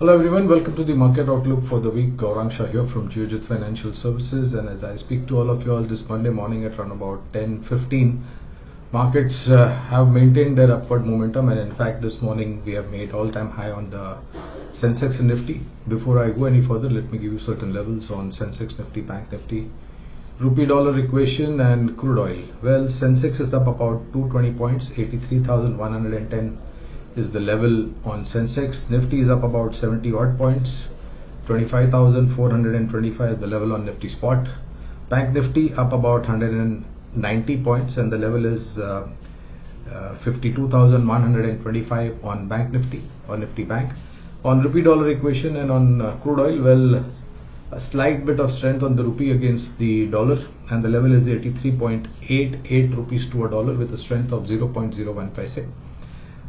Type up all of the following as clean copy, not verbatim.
Hello everyone, welcome to the market outlook for the week. Gaurang Shah here from Geojit Financial Services, and as I speak to all of you all this Monday morning at around about 10:15, markets have maintained their upward momentum, and in fact this morning we have made all-time high on the Sensex and Nifty. Before I go any further, let me give you certain levels on Sensex, Nifty, Bank Nifty, Rupee Dollar equation and crude oil. Well, Sensex is up about 220 points, 83,110 is the level on Sensex. Nifty is up about 70 odd points, 25,425 the level on Nifty spot. Bank Nifty up about 190 points and the level is 52,125 on Bank Nifty or Nifty Bank. On Rupee Dollar equation and on crude oil, well, a slight bit of strength on the rupee against the dollar, and the level is 83.88 rupees to a dollar with a strength of 0.01 paise.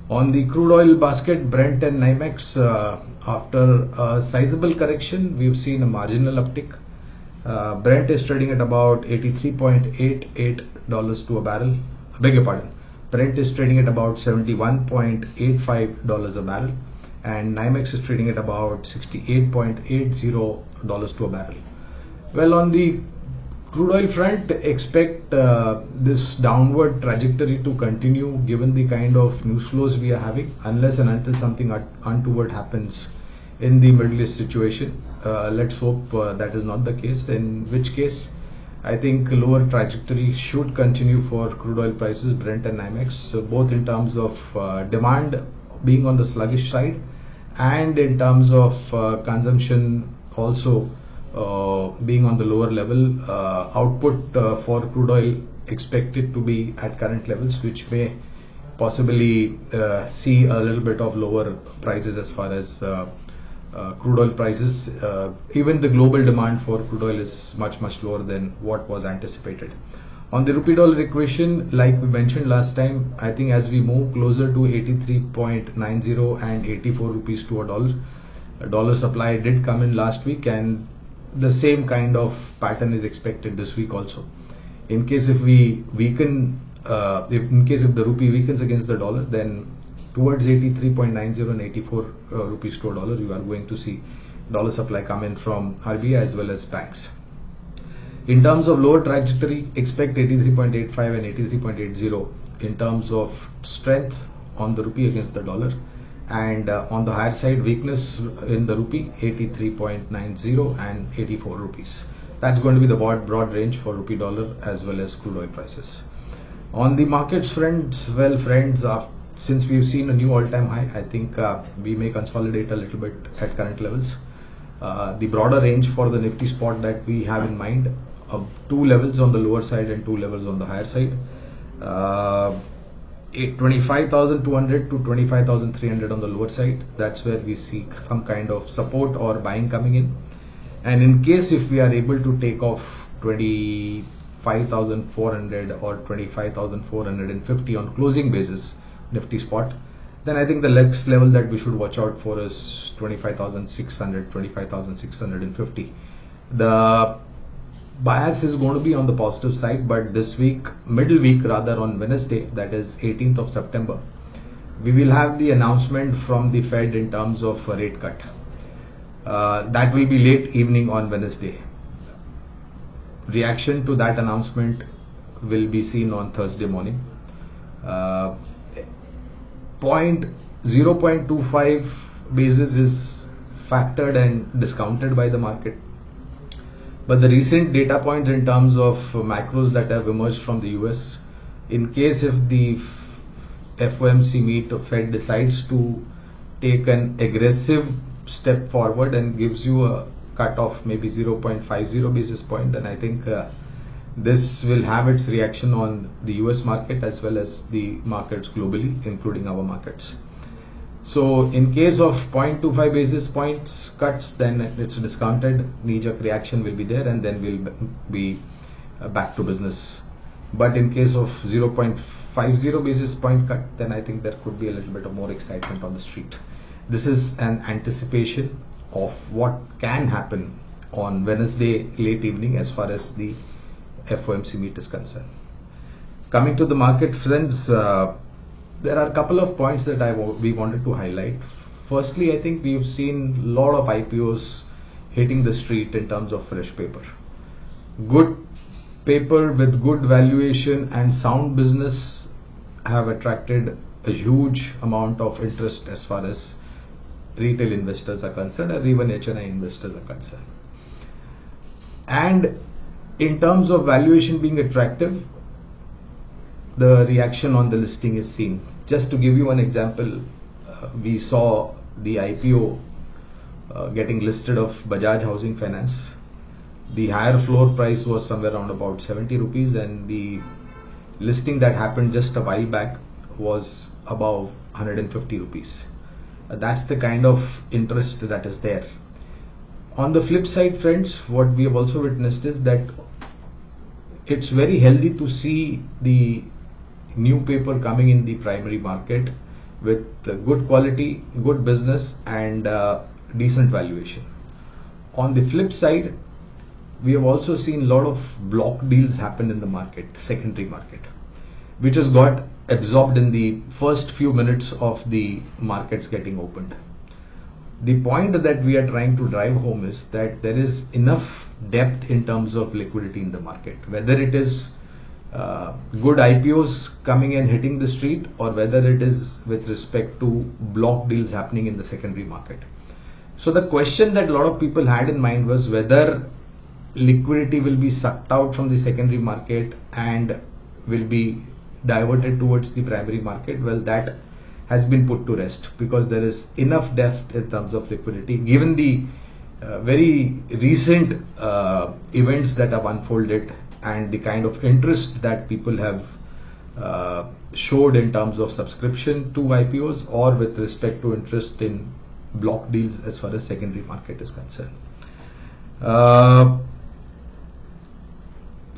On the crude oil basket, Brent and NYMEX, after a sizable correction, we've seen a marginal uptick. Brent is trading at about $83.88 to a barrel. I beg your pardon. Brent is trading at about $71.85 a barrel, and NYMEX is trading at about $68.80 to a barrel. Well, on the crude oil front, expect this downward trajectory to continue given the kind of news flows we are having, unless and until something untoward happens in the Middle East situation. Let's hope that is not the case, in which case I think lower trajectory should continue for crude oil prices, Brent and NYMEX, both in terms of demand being on the sluggish side and in terms of consumption also being on the lower level. Output for crude oil expected to be at current levels, which may possibly see a little bit of lower prices as far as crude oil prices. Even the global demand for crude oil is much lower than what was anticipated. On the rupee dollar equation, like we mentioned last time, I think as we move closer to 83.90 and 84 rupees to a dollar supply did come in last week, and the same kind of pattern is expected this week also. In case if we weaken, if the rupee weakens against the dollar, then towards 83.90 and 84 rupees to a dollar, you are going to see dollar supply come in from RBI as well as banks. In terms of lower trajectory, expect 83.85 and 83.80 in terms of strength on the rupee against the dollar. And on the higher side, weakness in the rupee, 83.90 and 84 rupees. That's going to be the broad range for rupee dollar as well as crude oil prices. On the markets front, well friends, since we've seen a new all-time high, I think we may consolidate a little bit at current levels. The broader range for the Nifty spot that we have in mind, 2 levels on the lower side and 2 levels on the higher side. 25,200 to 25,300 on the lower side. That's where we see some kind of support or buying coming in. And in case if we are able to take off 25,400 or 25,450 on closing basis Nifty spot, then I think the next level that we should watch out for is 25,600, 25,650. The bias is going to be on the positive side, but this week, middle week rather, on Wednesday, that is 18th of September, we will have the announcement from the Fed in terms of a rate cut. That will be late evening on Wednesday. Reaction to that announcement will be seen on Thursday morning. 0.25 basis is factored and discounted by the market. But the recent data points in terms of macros that have emerged from the US, in case if the FOMC meet or Fed decides to take an aggressive step forward and gives you a cut of maybe 0.50 basis point, then I think this will have its reaction on the US market as well as the markets globally, including our markets. So in case of 0.25 basis points cuts, then it's discounted, knee-jerk reaction will be there, and then we'll be back to business. But in case of 0.50 basis point cut, then I think there could be a little bit of more excitement on the street. This is an anticipation of what can happen on Wednesday late evening as far as the FOMC meet is concerned. Coming to the market, friends, there are a couple of points that we wanted to highlight. Firstly, I think we've seen a lot of IPOs hitting the street in terms of fresh paper. Good paper with good valuation and sound business have attracted a huge amount of interest as far as retail investors are concerned, or even HNI investors are concerned. And in terms of valuation being attractive, the reaction on the listing is seen. Just to give you an example, we saw the IPO getting listed of Bajaj Housing Finance. The higher floor price was somewhere around about 70 rupees, and the listing that happened just a while back was above 150 rupees. That's the kind of interest that is there. On the flip side, friends, what we have also witnessed is that it's very healthy to see the new paper coming in the primary market with good quality, good business, and decent valuation. On the flip side, we have also seen a lot of block deals happen in the market, secondary market, which has got absorbed in the first few minutes of the markets getting opened. The point that we are trying to drive home is that there is enough depth in terms of liquidity in the market, whether it is good IPOs coming and hitting the street, or whether it is with respect to block deals happening in the secondary market. So the question that a lot of people had in mind was whether liquidity will be sucked out from the secondary market and will be diverted towards the primary market. Well, that has been put to rest because there is enough depth in terms of liquidity, given the very recent events that have unfolded and the kind of interest that people have showed in terms of subscription to IPOs or with respect to interest in block deals as far as secondary market is concerned.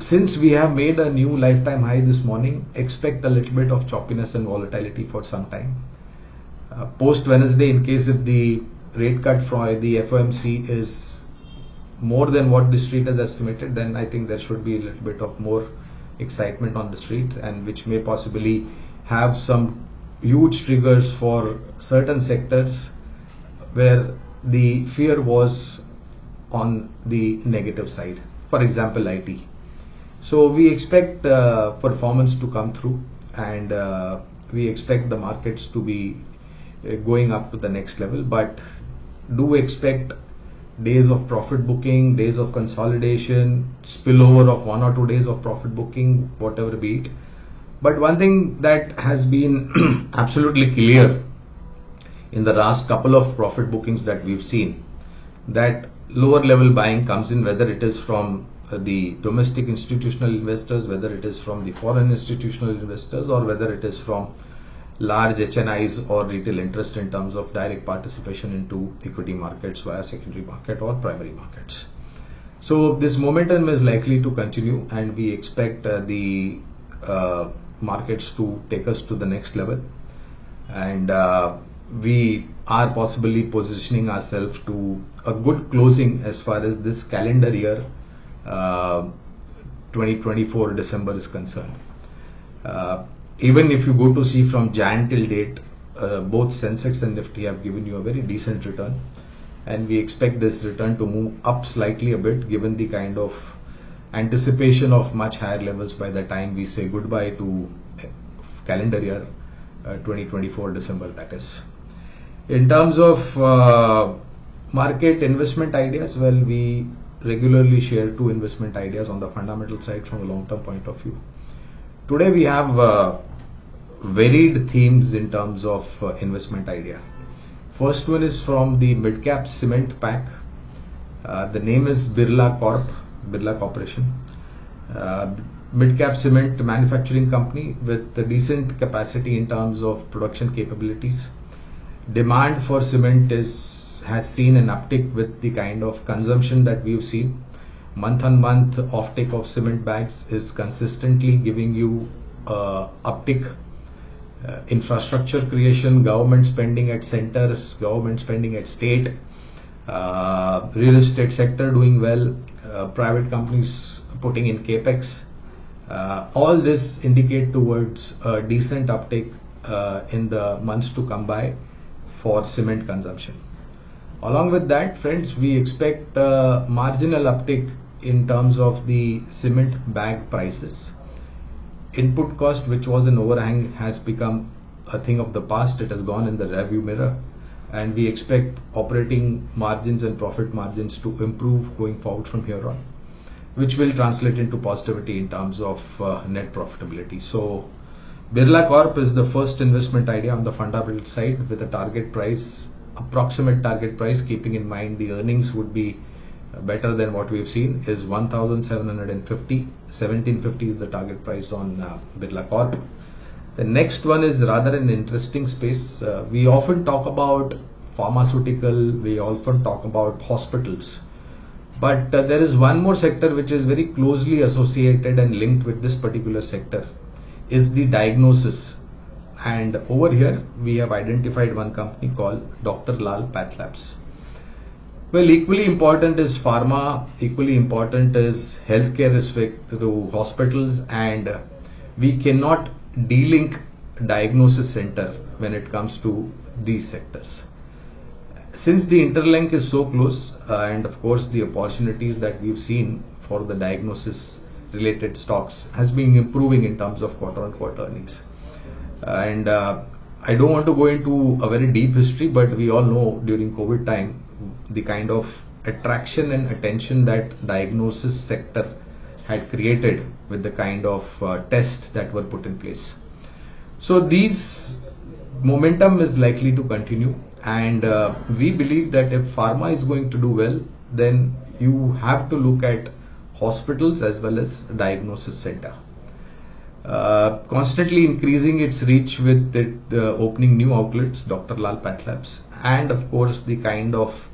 Since we have made a new lifetime high this morning, expect a little bit of choppiness and volatility for some time. Post Wednesday, in case if the rate cut from the FOMC is more than what the street has estimated, then I think there should be a little bit of more excitement on the street, and which may possibly have some huge triggers for certain sectors where the fear was on the negative side. For example, IT. So we expect performance to come through, and we expect the markets to be going up to the next level, but do expect days of profit booking, days of consolidation, spillover of 1 or 2 days of profit booking, whatever be it. But one thing that has been absolutely clear in the last couple of profit bookings that we've seen, that lower level buying comes in, whether it is from the domestic institutional investors, whether it is from the foreign institutional investors, or whether it is from large HNIs or retail interest in terms of direct participation into equity markets via secondary market or primary markets. So this momentum is likely to continue, and we expect the markets to take us to the next level, and we are possibly positioning ourselves to a good closing as far as this calendar year 2024 December is concerned. Even if you go to see from Jan till date, both Sensex and Nifty have given you a very decent return, and we expect this return to move up slightly a bit, given the kind of anticipation of much higher levels by the time we say goodbye to calendar year 2024 December, that is. In terms of market investment ideas, well, we regularly share 2 investment ideas on the fundamental side from a long-term point of view. Today we have varied themes in terms of investment idea. First one is from the mid-cap cement pack. The name is Birla Corporation. Mid-cap cement manufacturing company with a decent capacity in terms of production capabilities. Demand for cement has seen an uptick with the kind of consumption that we've seen. Month on month offtake of cement bags is consistently giving you uptick. Infrastructure creation, government spending at centers, government spending at state, real estate sector doing well, private companies putting in capex. All this indicate towards a decent uptake in the months to come by for cement consumption. Along with that, friends, we expect marginal uptick in terms of the cement bag prices. Input cost, which was an overhang, has become a thing of the past. It has gone in the rearview mirror, and we expect operating margins and profit margins to improve going forward from here on, which will translate into positivity in terms of net profitability. So Birla Corp is the first investment idea on the fundamental side, with a target price, approximate target price, keeping in mind the earnings would be better than what we've seen, is 1,750. 1,750 is the target price on Birla Corp. The next one is rather an interesting space. We often talk about pharmaceutical, we often talk about hospitals, but there is one more sector which is very closely associated and linked with this particular sector, is the diagnosis. And over here we have identified one company called Dr. Lal PathLabs. Well, equally important is pharma, equally important is healthcare respect to hospitals, and we cannot de-link diagnosis center when it comes to these sectors. Since the interlink is so close, and of course the opportunities that we've seen for the diagnosis related stocks has been improving in terms of quarter-on-quarter earnings. And I don't want to go into a very deep history, but we all know during COVID time the kind of attraction and attention that diagnosis sector had created with the kind of tests that were put in place. So these momentum is likely to continue, and we believe that if pharma is going to do well, then you have to look at hospitals as well as diagnosis center. Constantly increasing its reach with it opening new outlets, Dr. Lal PathLabs, and of course the kind of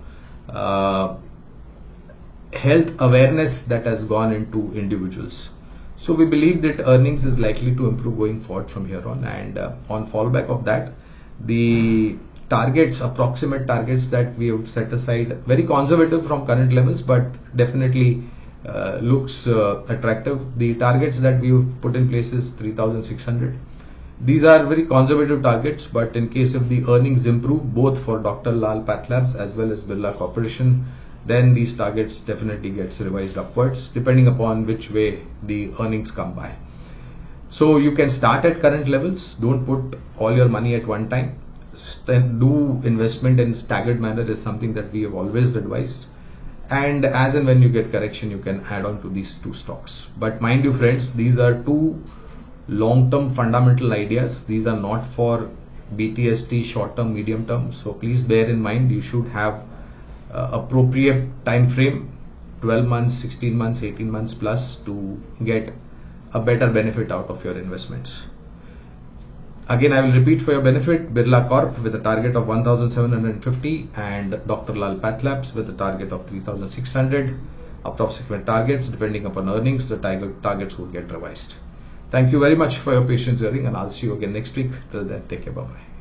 health awareness that has gone into individuals. So we believe that earnings is likely to improve going forward from here on, and on fallback of that, the targets, approximate targets that we have set aside, very conservative from current levels, but definitely looks attractive. The targets that we have put in place is 3,600. These are very conservative targets, but in case if the earnings improve both for Dr. Lal PathLabs as well as Birla Corporation, then these targets definitely gets revised upwards depending upon which way the earnings come by. So you can start at current levels. Don't put all your money at one time. Do investment in staggered manner is something that we have always advised. And as and when you get correction, you can add on to these two stocks. But mind you, friends, these are two long-term fundamental ideas. These are not for BTST short-term, medium-term. So please bear in mind, you should have appropriate time frame, 12 months, 16 months, 18 months plus, to get a better benefit out of your investments. Again, I will repeat for your benefit: Birla Corp with a target of 1,750 and Dr. Lal PathLabs with a target of 3,600. Approximate targets, depending upon earnings, the targets will get revised. Thank you very much for your patience hearing, and I'll see you again next week. Till then, take care. Bye-bye.